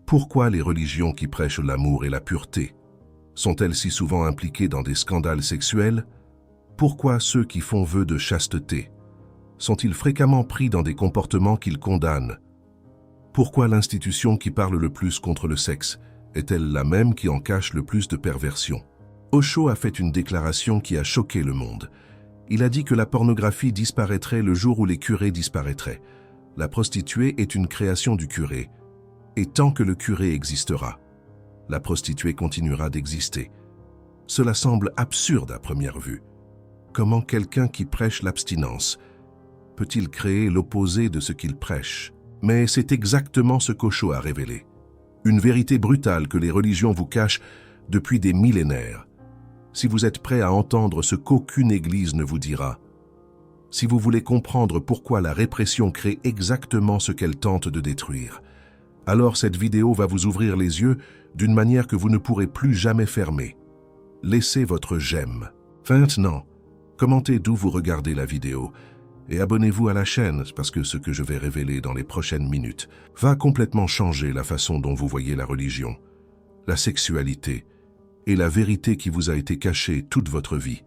Pourquoi les religions qui prêchent l'amour et la pureté sont-elles si souvent impliquées dans des scandales sexuels? Pourquoi ceux qui font vœu de chasteté sont-ils fréquemment pris dans des comportements qu'ils condamnent? Pourquoi l'institution qui parle le plus contre le sexe est-elle la même qui en cache le plus de perversion? Osho a fait une déclaration qui a choqué le monde. Il a dit que la pornographie disparaîtrait le jour où les curés disparaîtraient. La prostituée est une création du curé. Et tant que le curé existera, la prostituée continuera d'exister. Cela semble absurde à première vue. Comment quelqu'un qui prêche l'abstinence peut-il créer l'opposé de ce qu'il prêche? Mais c'est exactement ce qu'Osho a révélé. Une vérité brutale que les religions vous cachent depuis des millénaires. Si vous êtes prêt à entendre ce qu'aucune église ne vous dira, si vous voulez comprendre pourquoi la répression crée exactement ce qu'elle tente de détruire, alors cette vidéo va vous ouvrir les yeux d'une manière que vous ne pourrez plus jamais fermer. Laissez votre j'aime. Maintenant, commentez d'où vous regardez la vidéo et abonnez-vous à la chaîne parce que ce que je vais révéler dans les prochaines minutes va complètement changer la façon dont vous voyez la religion, la sexualité et la vérité qui vous a été cachée toute votre vie.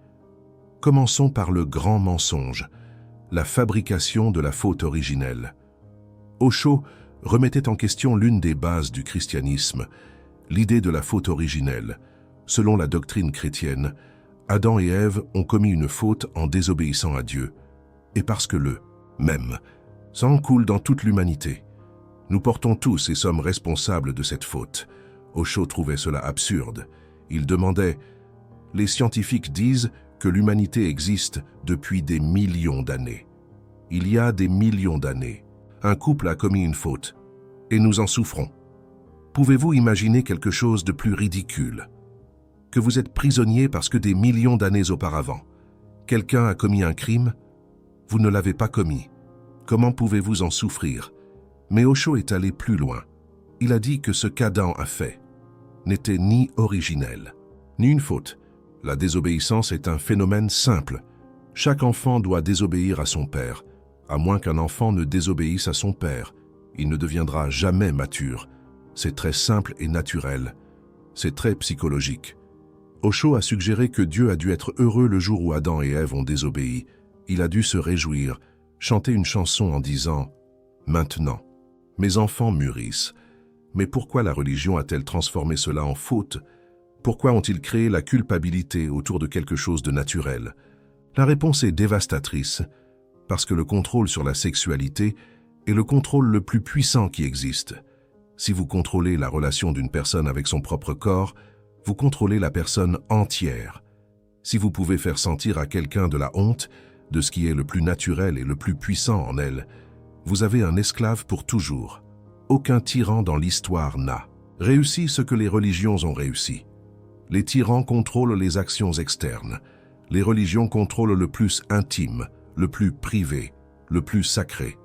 Commençons par le grand mensonge, la fabrication de la faute originelle. Osho remettait en question l'une des bases du christianisme, l'idée de la faute originelle. Selon la doctrine chrétienne, Adam et Ève ont commis une faute en désobéissant à Dieu, et parce que le même sang coule dans toute l'humanité. Nous portons tous et sommes responsables de cette faute. Osho trouvait cela absurde. Il demandait « Les scientifiques disent que l'humanité existe depuis des millions d'années. Il y a des millions d'années. Un couple a commis une faute, et nous en souffrons. Pouvez-vous imaginer quelque chose de plus ridicule? Que vous êtes prisonnier parce que des millions d'années auparavant, quelqu'un a commis un crime? Vous ne l'avez pas commis. Comment pouvez-vous en souffrir? Mais Osho est allé plus loin. Il a dit que ce qu'Adam a fait n'était ni originel, ni une faute. La désobéissance est un phénomène simple. Chaque enfant doit désobéir à son père. À moins qu'un enfant ne désobéisse à son père, il ne deviendra jamais mature. C'est très simple et naturel. C'est très psychologique. Osho a suggéré que Dieu a dû être heureux le jour où Adam et Ève ont désobéi. Il a dû se réjouir, chanter une chanson en disant « Maintenant, mes enfants mûrissent. » Mais pourquoi la religion a-t-elle transformé cela en faute? Pourquoi ont-ils créé la culpabilité autour de quelque chose de naturel? La réponse est dévastatrice, parce que le contrôle sur la sexualité est le contrôle le plus puissant qui existe. Si vous contrôlez la relation d'une personne avec son propre corps, vous contrôlez la personne entière. Si vous pouvez faire sentir à quelqu'un de la honte, de ce qui est le plus naturel et le plus puissant en elle, vous avez un esclave pour toujours. Aucun tyran dans l'histoire n'a réussi ce que les religions ont réussi. Les tyrans contrôlent les actions externes. Les religions contrôlent le plus intime, le plus privé, le plus sacré.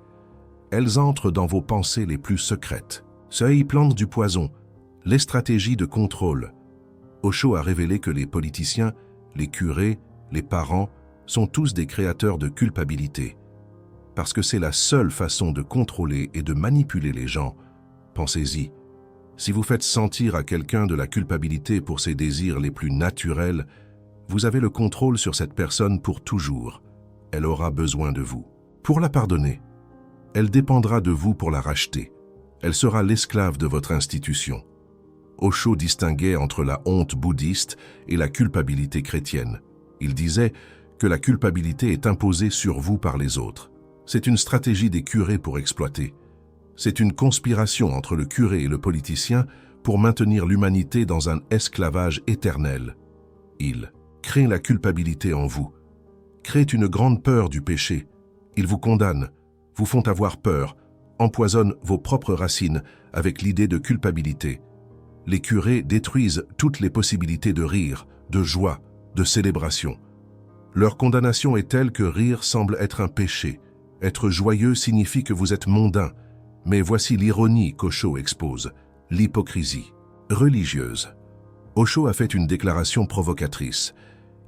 Elles entrent dans vos pensées les plus secrètes. Ça y plante du poison, les stratégies de contrôle. Osho a révélé que les politiciens, les curés, les parents sont tous des créateurs de culpabilité. Parce que c'est la seule façon de contrôler et de manipuler les gens. Pensez-y. Si vous faites sentir à quelqu'un de la culpabilité pour ses désirs les plus naturels, vous avez le contrôle sur cette personne pour toujours. Elle aura besoin de vous. Pour la pardonner, elle dépendra de vous pour la racheter. Elle sera l'esclave de votre institution. Osho distinguait entre la honte bouddhiste et la culpabilité chrétienne. Il disait que la culpabilité est imposée sur vous par les autres. C'est une stratégie des curés pour exploiter. C'est une conspiration entre le curé et le politicien pour maintenir l'humanité dans un esclavage éternel. Ils créent la culpabilité en vous, créent une grande peur du péché. Ils vous condamnent, vous font avoir peur, empoisonnent vos propres racines avec l'idée de culpabilité. Les curés détruisent toutes les possibilités de rire, de joie, de célébration. Leur condamnation est telle que rire semble être un péché. Être joyeux signifie que vous êtes mondain. Mais voici l'ironie qu'Osho expose, l'hypocrisie religieuse. Osho a fait une déclaration provocatrice.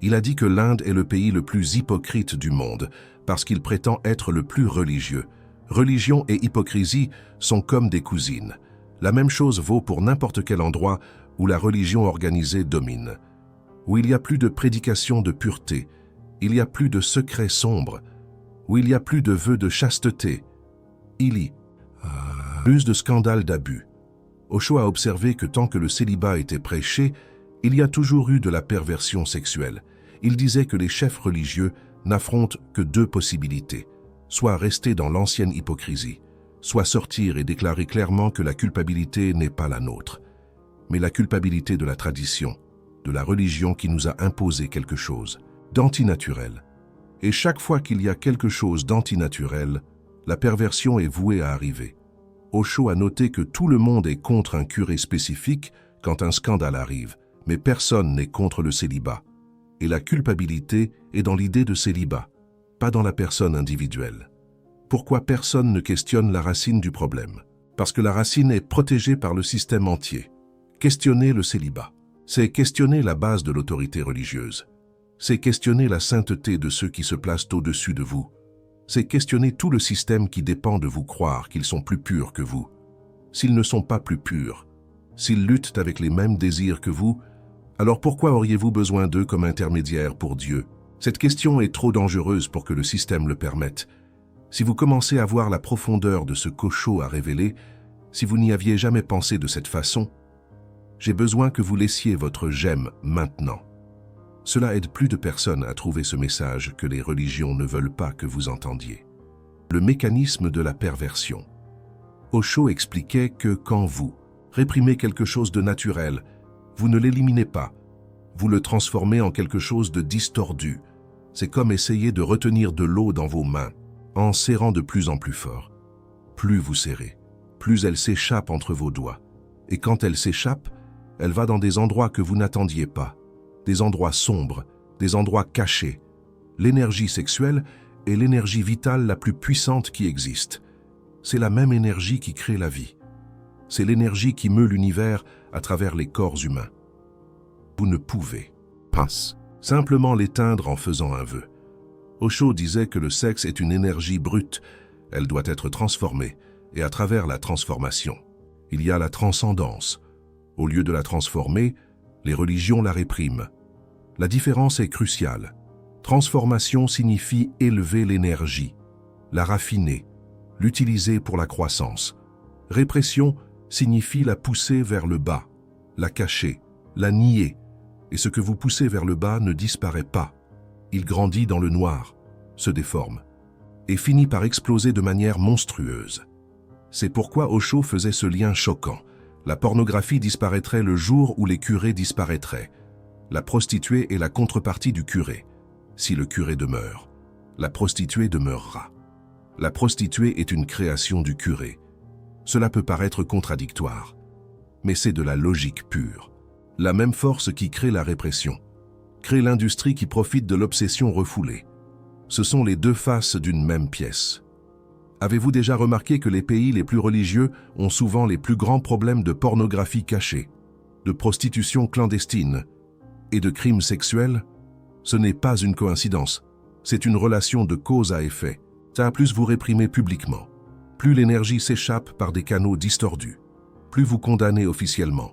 Il a dit que l'Inde est le pays le plus hypocrite du monde parce qu'il prétend être le plus religieux. Religion et hypocrisie sont comme des cousines. La même chose vaut pour n'importe quel endroit où la religion organisée domine, où il y a plus de prédication de pureté, il y a plus de secrets sombres, où il y a plus de vœux de chasteté, il y a plus de scandales d'abus. Osho a observé que tant que le célibat était prêché, il y a toujours eu de la perversion sexuelle. Il disait que les chefs religieux n'affrontent que deux possibilités, soit rester dans l'ancienne hypocrisie, soit sortir et déclarer clairement que la culpabilité n'est pas la nôtre, mais la culpabilité de la tradition, de la religion qui nous a imposé quelque chose d'antinaturel. Et chaque fois qu'il y a quelque chose d'antinaturel, la perversion est vouée à arriver. Osho a noté que tout le monde est contre un curé spécifique quand un scandale arrive, mais personne n'est contre le célibat. Et la culpabilité est dans l'idée de célibat, pas dans la personne individuelle. Pourquoi personne ne questionne la racine du problème? Parce que la racine est protégée par le système entier. Questionner le célibat, c'est questionner la base de l'autorité religieuse. C'est questionner la sainteté de ceux qui se placent au-dessus de vous. C'est questionner tout le système qui dépend de vous croire qu'ils sont plus purs que vous. S'ils ne sont pas plus purs, s'ils luttent avec les mêmes désirs que vous, alors pourquoi auriez-vous besoin d'eux comme intermédiaires pour Dieu? Cette question est trop dangereuse pour que le système le permette. Si vous commencez à voir la profondeur de ce qu'Osho a révélé, si vous n'y aviez jamais pensé de cette façon, j'ai besoin que vous laissiez votre j'aime maintenant. Cela aide plus de personnes à trouver ce message que les religions ne veulent pas que vous entendiez. Le mécanisme de la perversion. Osho expliquait que quand vous réprimez quelque chose de naturel, vous ne l'éliminez pas, vous le transformez en quelque chose de distordu. C'est comme essayer de retenir de l'eau dans vos mains, en serrant de plus en plus fort. Plus vous serrez, plus elle s'échappe entre vos doigts. Et quand elle s'échappe, elle va dans des endroits que vous n'attendiez pas. Des endroits sombres, des endroits cachés. L'énergie sexuelle est l'énergie vitale la plus puissante qui existe. C'est la même énergie qui crée la vie. C'est l'énergie qui meut l'univers à travers les corps humains. Vous ne pouvez pas simplement l'éteindre en faisant un vœu. Osho disait que le sexe est une énergie brute. Elle doit être transformée, et à travers la transformation, il y a la transcendance. Au lieu de la transformer, les religions la répriment. La différence est cruciale. Transformation signifie élever l'énergie, la raffiner, l'utiliser pour la croissance. Répression signifie la pousser vers le bas, la cacher, la nier. Et ce que vous poussez vers le bas ne disparaît pas. Il grandit dans le noir, se déforme, et finit par exploser de manière monstrueuse. C'est pourquoi Osho faisait ce lien choquant. La pornographie disparaîtrait le jour où les curés disparaîtraient. La prostituée est la contrepartie du curé. Si le curé demeure, la prostituée demeurera. La prostituée est une création du curé. Cela peut paraître contradictoire, mais c'est de la logique pure. La même force qui crée la répression, crée l'industrie qui profite de l'obsession refoulée. Ce sont les deux faces d'une même pièce. Avez-vous déjà remarqué que les pays les plus religieux ont souvent les plus grands problèmes de pornographie cachée, de prostitution clandestine et de crimes sexuels? Ce n'est pas une coïncidence, c'est une relation de cause à effet. Plus vous réprimez publiquement, plus l'énergie s'échappe par des canaux distordus, plus vous condamnez officiellement,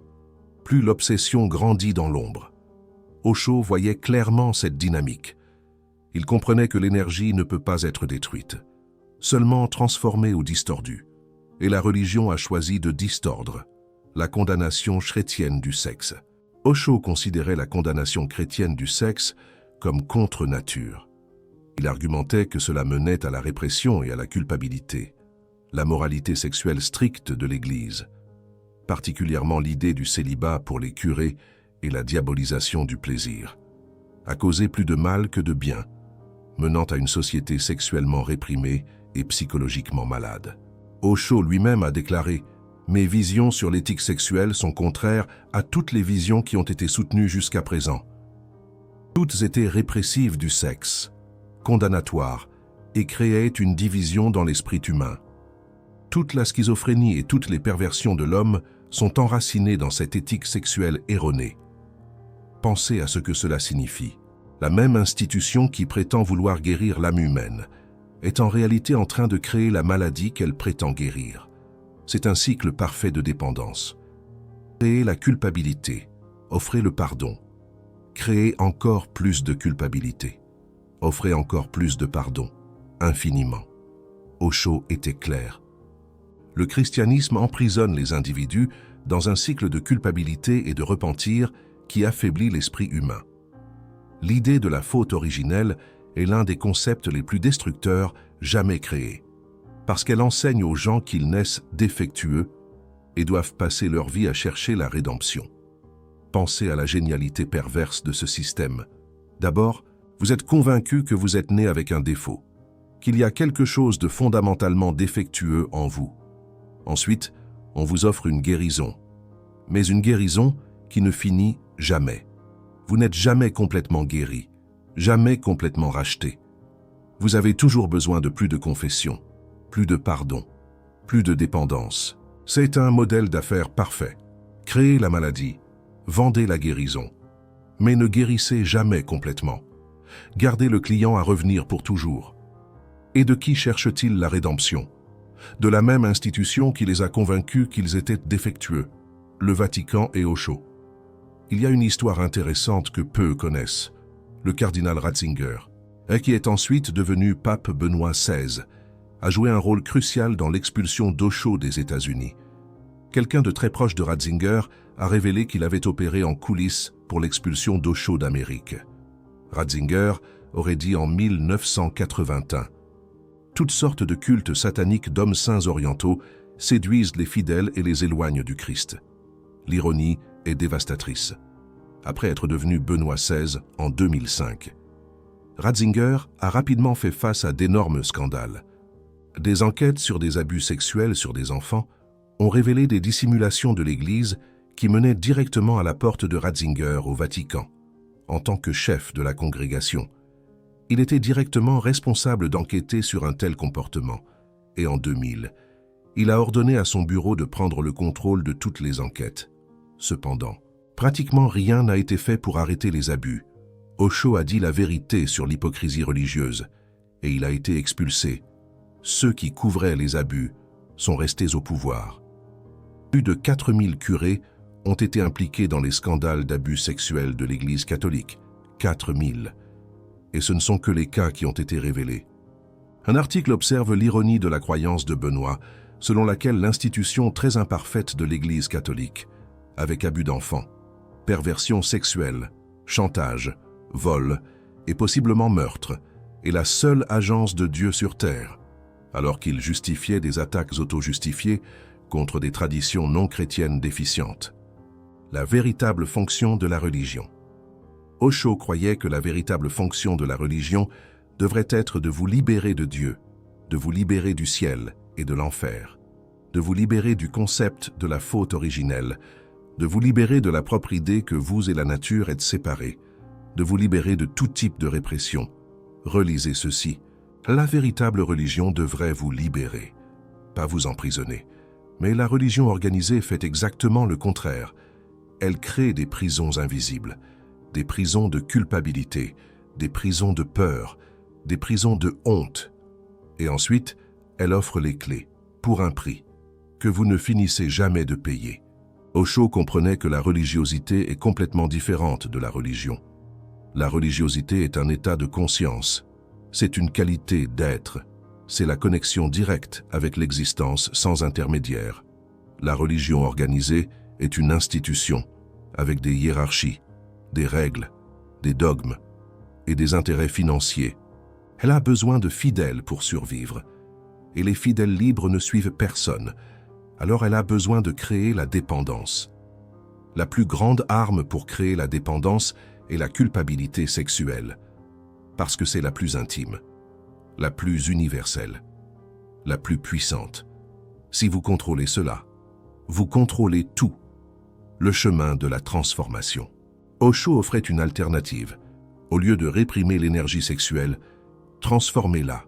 plus l'obsession grandit dans l'ombre. Osho voyait clairement cette dynamique. Il comprenait que l'énergie ne peut pas être détruite, seulement transformée ou distordue. Et la religion a choisi de distordre la condamnation chrétienne du sexe. Osho considérait la condamnation chrétienne du sexe comme contre nature. Il argumentait que cela menait à la répression et à la culpabilité, la moralité sexuelle stricte de l'Église, particulièrement l'idée du célibat pour les curés et la diabolisation du plaisir, a causé plus de mal que de bien, menant à une société sexuellement réprimée et psychologiquement malade. Osho lui-même a déclaré « Mes visions sur l'éthique sexuelle sont contraires à toutes les visions qui ont été soutenues jusqu'à présent. Toutes étaient répressives du sexe, condamnatoires, et créaient une division dans l'esprit humain. Toute la schizophrénie et toutes les perversions de l'homme sont enracinées dans cette éthique sexuelle erronée. Pensez à ce que cela signifie. La même institution qui prétend vouloir guérir l'âme humaine est en réalité en train de créer la maladie qu'elle prétend guérir. C'est un cycle parfait de dépendance. Créez la culpabilité, offrez le pardon. Créez encore plus de culpabilité. Offrez encore plus de pardon, infiniment. Osho était clair. Le christianisme emprisonne les individus dans un cycle de culpabilité et de repentir qui affaiblit l'esprit humain. L'idée de la faute originelle est l'un des concepts les plus destructeurs jamais créés, parce qu'elle enseigne aux gens qu'ils naissent défectueux et doivent passer leur vie à chercher la rédemption. Pensez à la génialité perverse de ce système. D'abord, vous êtes convaincu que vous êtes né avec un défaut, qu'il y a quelque chose de fondamentalement défectueux en vous. Ensuite, on vous offre une guérison, mais une guérison qui ne finit jamais. Vous n'êtes jamais complètement guéri, jamais complètement racheté. Vous avez toujours besoin de plus de confession, plus de pardon, plus de dépendance. C'est un modèle d'affaires parfait. Créez la maladie, vendez la guérison, mais ne guérissez jamais complètement. Gardez le client à revenir pour toujours. Et de qui cherche-t-il la rédemption? De la même institution qui les a convaincus qu'ils étaient défectueux, le Vatican et Osho. Il y a une histoire intéressante que peu connaissent, le cardinal Ratzinger, qui est ensuite devenu pape Benoît XVI, a joué un rôle crucial dans l'expulsion d'Osho des États-Unis. Quelqu'un de très proche de Ratzinger a révélé qu'il avait opéré en coulisses pour l'expulsion d'Osho d'Amérique. Ratzinger aurait dit en 1981 « Toutes sortes de cultes sataniques d'hommes saints orientaux séduisent les fidèles et les éloignent du Christ. » L'ironie est dévastatrice. Après être devenu Benoît XVI en 2005, Ratzinger a rapidement fait face à d'énormes scandales. Des enquêtes sur des abus sexuels sur des enfants ont révélé des dissimulations de l'Église qui menaient directement à la porte de Ratzinger au Vatican, en tant que chef de la congrégation. Il était directement responsable d'enquêter sur un tel comportement, et en 2000, il a ordonné à son bureau de prendre le contrôle de toutes les enquêtes. Cependant, pratiquement rien n'a été fait pour arrêter les abus. Osho a dit la vérité sur l'hypocrisie religieuse, et il a été expulsé. Ceux qui couvraient les abus sont restés au pouvoir. Plus de 4000 curés ont été impliqués dans les scandales d'abus sexuels de l'Église catholique. 4000. Et ce ne sont que les cas qui ont été révélés. Un article observe l'ironie de la croyance de Benoît, selon laquelle l'institution très imparfaite de l'Église catholique, avec abus d'enfants, perversion sexuelle, chantage, vol et possiblement meurtre, est la seule agence de Dieu sur terre, alors qu'il justifiait des attaques auto-justifiées contre des traditions non chrétiennes déficientes. La véritable fonction de la religion. Osho croyait que la véritable fonction de la religion devrait être de vous libérer de Dieu, de vous libérer du ciel et de l'enfer, de vous libérer du concept de la faute originelle, de vous libérer de la propre idée que vous et la nature êtes séparés, de vous libérer de tout type de répression. Relisez ceci. La véritable religion devrait vous libérer, pas vous emprisonner. Mais la religion organisée fait exactement le contraire. Elle crée des prisons invisibles, des prisons de culpabilité, des prisons de peur, des prisons de honte. Et ensuite, elle offre les clés, pour un prix, que vous ne finissez jamais de payer. Osho comprenait que la religiosité est complètement différente de la religion. La religiosité est un état de conscience. C'est une qualité d'être. C'est la connexion directe avec l'existence sans intermédiaire. La religion organisée est une institution, avec des hiérarchies, des règles, des dogmes et des intérêts financiers. Elle a besoin de fidèles pour survivre. Et les fidèles libres ne suivent personne. Alors elle a besoin de créer la dépendance. La plus grande arme pour créer la dépendance est la culpabilité sexuelle, parce que c'est la plus intime, la plus universelle, la plus puissante. Si vous contrôlez cela, vous contrôlez tout, le chemin de la transformation. Osho offrait une alternative. Au lieu de réprimer l'énergie sexuelle, transformez-la.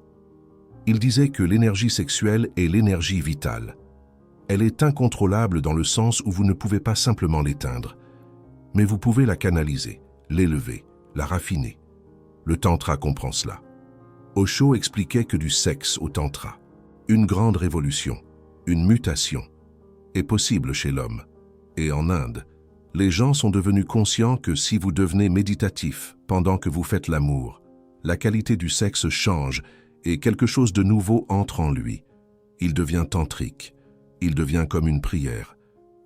Il disait que l'énergie sexuelle est l'énergie vitale. Elle est incontrôlable dans le sens où vous ne pouvez pas simplement l'éteindre, mais vous pouvez la canaliser, l'élever, la raffiner. Le tantra comprend cela. Osho expliquait que du sexe au tantra, une grande révolution, Une mutation est possible chez l'homme. Et en Inde, les gens sont devenus conscients que si vous devenez méditatif pendant que vous faites l'amour, la qualité du sexe change et quelque chose de nouveau entre en lui. Il devient tantrique, il devient comme une prière,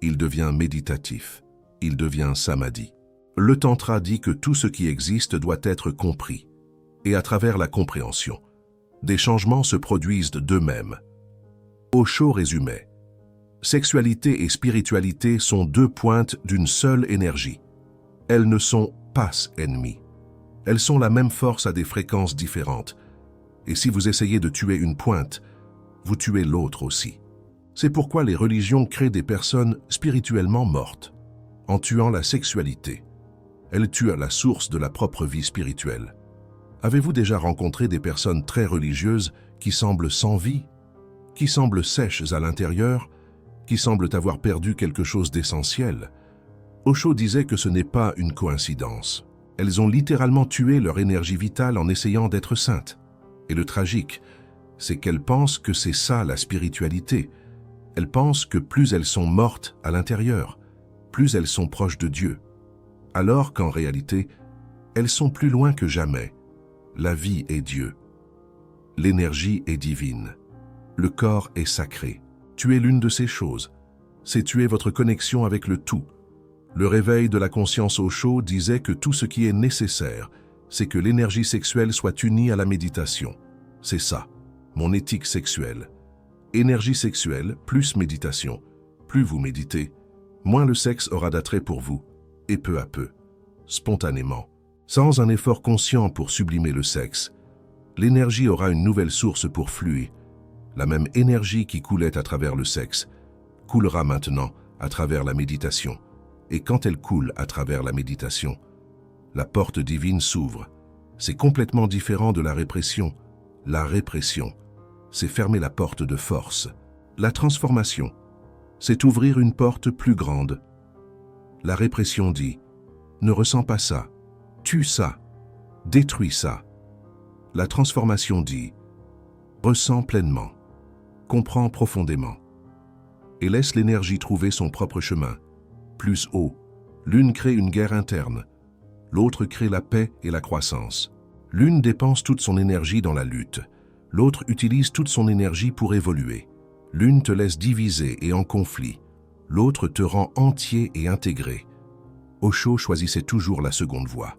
il devient méditatif, il devient samadhi. Le tantra dit que tout ce qui existe doit être compris. Et à travers la compréhension, des changements se produisent d'eux-mêmes. Osho résumait: sexualité et spiritualité sont deux pointes d'une seule énergie. Elles ne sont pas ennemies. Elles sont la même force à des fréquences différentes. Et si vous essayez de tuer une pointe, vous tuez l'autre aussi. C'est pourquoi les religions créent des personnes spirituellement mortes. En tuant la sexualité, elles tuent la source de la propre vie spirituelle. Avez-vous déjà rencontré des personnes très religieuses qui semblent sans vie, qui semblent sèches à l'intérieur, qui semblent avoir perdu quelque chose d'essentiel? Osho disait que ce n'est pas une coïncidence. Elles ont littéralement tué leur énergie vitale en essayant d'être saintes. Et le tragique, c'est qu'elles pensent que c'est ça la spiritualité. Elles pensent que plus elles sont mortes à l'intérieur, plus elles sont proches de Dieu. Alors qu'en réalité, elles sont plus loin que jamais. La vie est Dieu. L'énergie est divine. Le corps est sacré. Tuer l'une de ces choses, c'est tuer votre connexion avec le tout. Le réveil de la conscience Osho disait que tout ce qui est nécessaire, c'est que l'énergie sexuelle soit unie à la méditation. C'est ça, mon éthique sexuelle. Énergie sexuelle plus méditation. Plus vous méditez, moins le sexe aura d'attrait pour vous. Et peu à peu, spontanément, sans un effort conscient pour sublimer le sexe, l'énergie aura une nouvelle source pour fluer. La même énergie qui coulait à travers le sexe coulera maintenant à travers la méditation. Et quand elle coule à travers la méditation, la porte divine s'ouvre. C'est complètement différent de la répression. La répression, c'est fermer la porte de force. La transformation, c'est ouvrir une porte plus grande. La répression dit « Ne ressens pas ça, tue ça, détruis ça ». La transformation dit « Ressens pleinement, comprends profondément et laisse l'énergie trouver son propre chemin. Plus haut, l'une crée une guerre interne, l'autre crée la paix et la croissance. L'une dépense toute son énergie dans la lutte, l'autre utilise toute son énergie pour évoluer. L'une te laisse diviser et en conflit, l'autre te rend entier et intégré. » Osho choisissait toujours la seconde voie.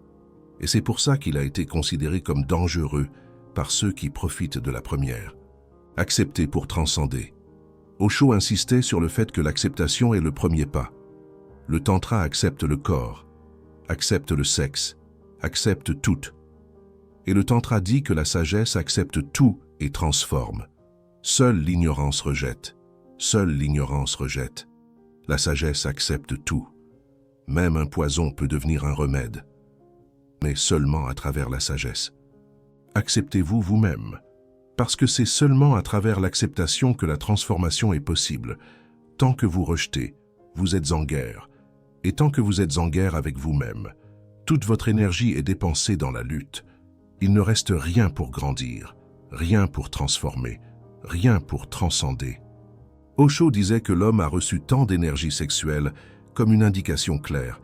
Et c'est pour ça qu'il a été considéré comme dangereux par ceux qui profitent de la première. Accepter pour transcender. Osho insistait sur le fait que l'acceptation est le premier pas. Le tantra accepte le corps, accepte le sexe, accepte tout. Et le tantra dit que la sagesse accepte tout et transforme. Seule l'ignorance rejette. Seule l'ignorance rejette. La sagesse accepte tout. Même un poison peut devenir un remède, mais seulement à travers la sagesse. Acceptez-vous vous-même, parce que c'est seulement à travers l'acceptation que la transformation est possible. Tant que vous rejetez, vous êtes en guerre. Et tant que vous êtes en guerre avec vous-même, toute votre énergie est dépensée dans la lutte. Il ne reste rien pour grandir, rien pour transformer, rien pour transcender. Osho disait que l'homme a reçu tant d'énergie sexuelle comme une indication claire,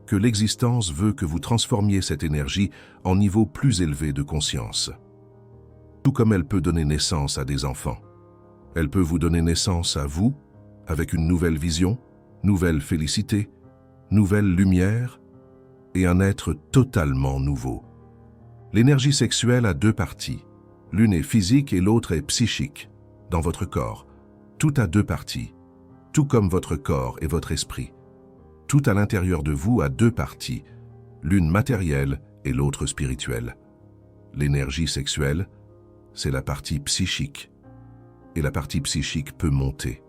que l'existence veut que vous transformiez cette énergie en niveau plus élevé de conscience. Tout comme elle peut donner naissance à des enfants. Elle peut vous donner naissance à vous, avec une nouvelle vision, nouvelle félicité, nouvelle lumière et un être totalement nouveau. L'énergie sexuelle a deux parties. L'une est physique et l'autre est psychique, dans votre corps. Tout a deux parties, tout comme votre corps et votre esprit. Tout à l'intérieur de vous a deux parties, l'une matérielle et l'autre spirituelle. L'énergie sexuelle, c'est la partie psychique, et la partie psychique peut monter.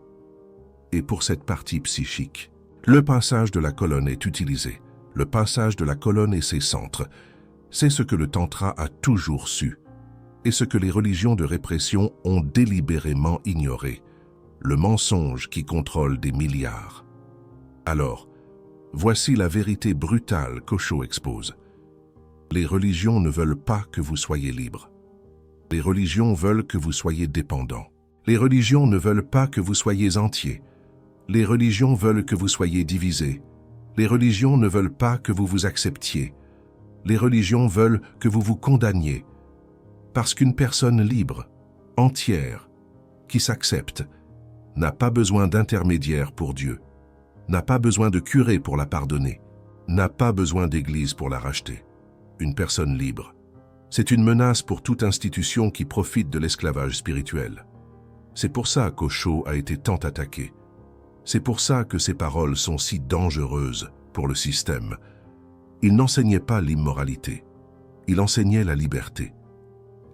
Et pour cette partie psychique, le passage de la colonne est utilisé. Le passage de la colonne et ses centres, c'est ce que le tantra a toujours su, et ce que les religions de répression ont délibérément ignoré, le mensonge qui contrôle des milliards. Alors, voici la vérité brutale qu'Osho expose. Les religions ne veulent pas que vous soyez libre. Les religions veulent que vous soyez dépendant. Les religions ne veulent pas que vous soyez entiers. Les religions veulent que vous soyez divisés. Les religions ne veulent pas que vous vous acceptiez. Les religions veulent que vous vous condamniez. Parce qu'une personne libre, entière, qui s'accepte, n'a pas besoin d'intermédiaire pour Dieu, n'a pas besoin de curé pour la pardonner, n'a pas besoin d'église pour la racheter. Une personne libre. C'est une menace pour toute institution qui profite de l'esclavage spirituel. C'est pour ça qu'Osho a été tant attaqué. C'est pour ça que ses paroles sont si dangereuses pour le système. Il n'enseignait pas l'immoralité. Il enseignait la liberté.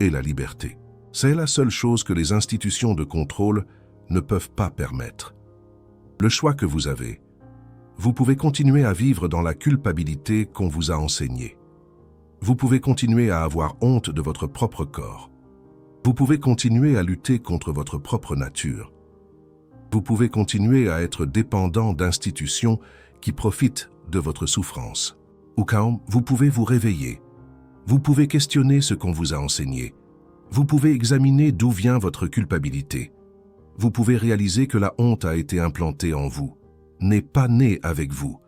Et la liberté, c'est la seule chose que les institutions de contrôle ne peuvent pas permettre. Le choix que vous avez, vous pouvez continuer à vivre dans la culpabilité qu'on vous a enseignée. Vous pouvez continuer à avoir honte de votre propre corps. Vous pouvez continuer à lutter contre votre propre nature. Vous pouvez continuer à être dépendant d'institutions qui profitent de votre souffrance. Ou quand vous pouvez vous réveiller. Vous pouvez questionner ce qu'on vous a enseigné. Vous pouvez examiner d'où vient votre culpabilité. Vous pouvez réaliser que la honte a été implantée en vous, n'est pas née avec vous.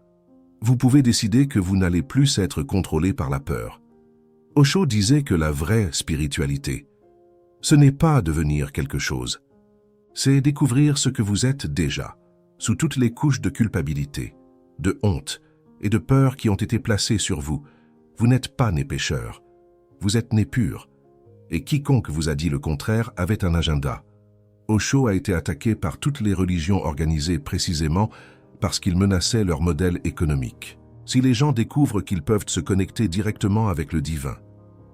Vous pouvez décider que vous n'allez plus être contrôlé par la peur. Osho disait que la vraie spiritualité, ce n'est pas devenir quelque chose. C'est découvrir ce que vous êtes déjà, sous toutes les couches de culpabilité, de honte et de peur qui ont été placées sur vous. Vous n'êtes pas né pécheur, vous êtes né pur. Et quiconque vous a dit le contraire avait un agenda. Osho a été attaqué par toutes les religions organisées précisément parce qu'il menaçait leur modèle économique. Si les gens découvrent qu'ils peuvent se connecter directement avec le divin,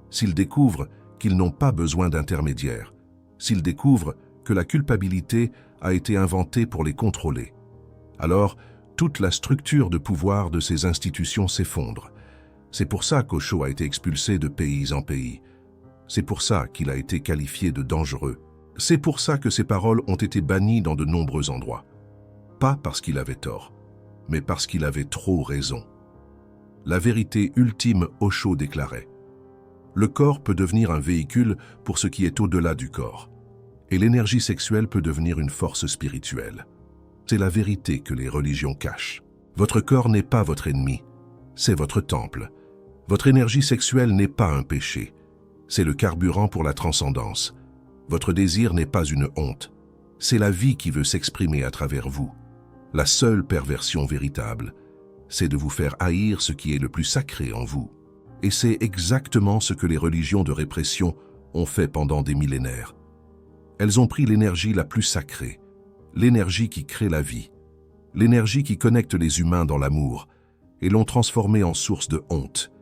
s'ils découvrent qu'ils n'ont pas besoin d'intermédiaire, s'ils découvrent que la culpabilité a été inventée pour les contrôler, alors toute la structure de pouvoir de ces institutions s'effondre. C'est pour ça qu'Osho a été expulsé de pays en pays. C'est pour ça qu'il a été qualifié de dangereux. C'est pour ça que ses paroles ont été bannies dans de nombreux endroits. Pas parce qu'il avait tort, mais parce qu'il avait trop raison. La vérité ultime, Osho déclarait. Le corps peut devenir un véhicule pour ce qui est au-delà du corps. Et l'énergie sexuelle peut devenir une force spirituelle. C'est la vérité que les religions cachent. Votre corps n'est pas votre ennemi, c'est votre temple. Votre énergie sexuelle n'est pas un péché, c'est le carburant pour la transcendance. Votre désir n'est pas une honte, c'est la vie qui veut s'exprimer à travers vous. La seule perversion véritable, c'est de vous faire haïr ce qui est le plus sacré en vous. Et c'est exactement ce que les religions de répression ont fait pendant des millénaires. Elles ont pris l'énergie la plus sacrée, l'énergie qui crée la vie, l'énergie qui connecte les humains dans l'amour, et l'ont transformée en source de honte.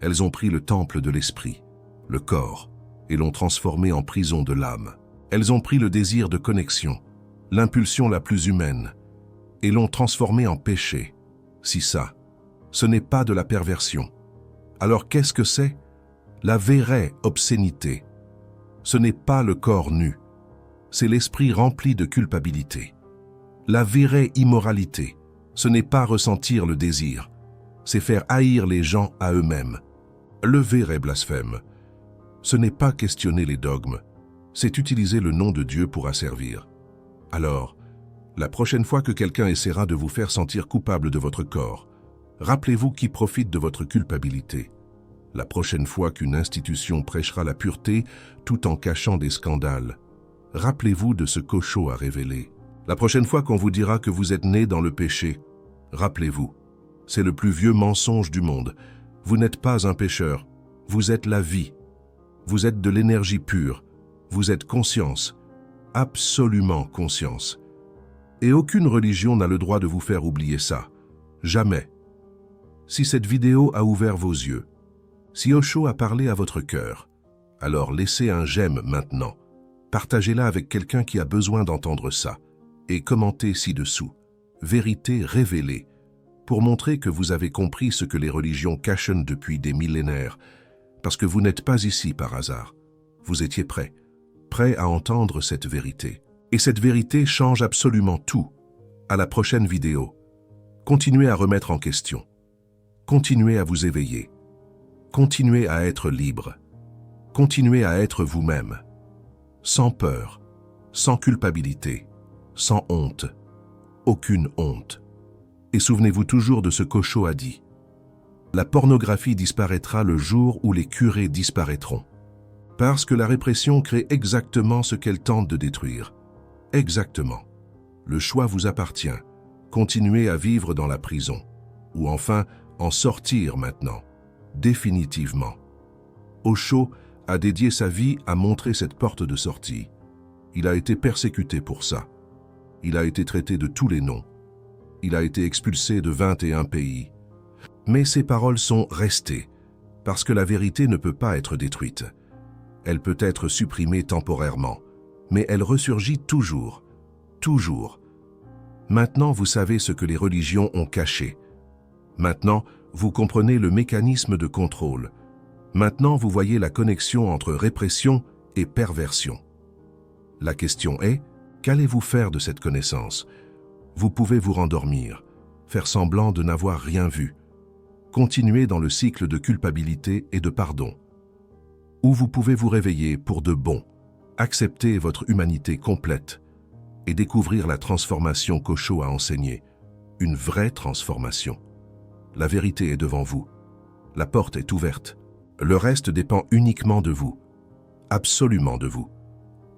Elles ont pris le temple de l'esprit, le corps, et l'ont transformé en prison de l'âme. Elles ont pris le désir de connexion, l'impulsion la plus humaine, et l'ont transformé en péché. Si ça, ce n'est pas de la perversion. Alors qu'est-ce que c'est? La vraie obscénité. Ce n'est pas le corps nu, c'est l'esprit rempli de culpabilité. La vraie immoralité, ce n'est pas ressentir le désir, c'est faire haïr les gens à eux-mêmes. Le vrai blasphème, ce n'est pas questionner les dogmes, c'est utiliser le nom de Dieu pour asservir. Alors, la prochaine fois que quelqu'un essaiera de vous faire sentir coupable de votre corps, rappelez-vous qui profite de votre culpabilité. La prochaine fois qu'une institution prêchera la pureté tout en cachant des scandales, rappelez-vous de ce qu'Osho a révélé. La prochaine fois qu'on vous dira que vous êtes né dans le péché, rappelez-vous, c'est le plus vieux mensonge du monde. Vous n'êtes pas un pécheur, vous êtes la vie. Vous êtes de l'énergie pure, vous êtes conscience, absolument conscience. Et aucune religion n'a le droit de vous faire oublier ça. Jamais. Si cette vidéo a ouvert vos yeux, si Osho a parlé à votre cœur, alors laissez un j'aime maintenant. Partagez-la avec quelqu'un qui a besoin d'entendre ça. Et commentez ci-dessous. Vérité révélée. Pour montrer que vous avez compris ce que les religions cachent depuis des millénaires. Parce que vous n'êtes pas ici par hasard. Vous étiez prêt à entendre cette vérité. Et cette vérité change absolument tout. À la prochaine vidéo. Continuez à remettre en question. Continuez à vous éveiller. Continuez à être libre. Continuez à être vous-même. Sans peur, sans culpabilité, sans honte, aucune honte. Et souvenez-vous toujours de ce qu'Osho a dit. La pornographie disparaîtra le jour où les curés disparaîtront. Parce que la répression crée exactement ce qu'elle tente de détruire. Exactement. Le choix vous appartient. Continuez à vivre dans la prison. Ou enfin, en sortir maintenant. Définitivement. Osho a dédié sa vie à montrer cette porte de sortie. Il a été persécuté pour ça. Il a été traité de tous les noms. Il a été expulsé de 21 pays. Mais ses paroles sont restées, parce que la vérité ne peut pas être détruite. Elle peut être supprimée temporairement, mais elle ressurgit toujours, toujours. Maintenant, vous savez ce que les religions ont caché. Maintenant, vous comprenez le mécanisme de contrôle. Maintenant, vous voyez la connexion entre répression et perversion. La question est, qu'allez-vous faire de cette connaissance? Vous pouvez vous rendormir, faire semblant de n'avoir rien vu, continuer dans le cycle de culpabilité et de pardon. Ou vous pouvez vous réveiller pour de bon, accepter votre humanité complète et découvrir la transformation qu'Osho a enseignée, une vraie transformation. La vérité est devant vous. La porte est ouverte. Le reste dépend uniquement de vous. Absolument de vous.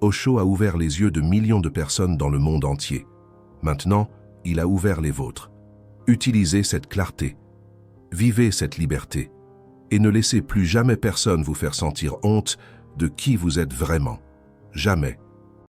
Osho a ouvert les yeux de millions de personnes dans le monde entier. Maintenant, il a ouvert les vôtres. Utilisez cette clarté. Vivez cette liberté. Et ne laissez plus jamais personne vous faire sentir honte de qui vous êtes vraiment. Jamais.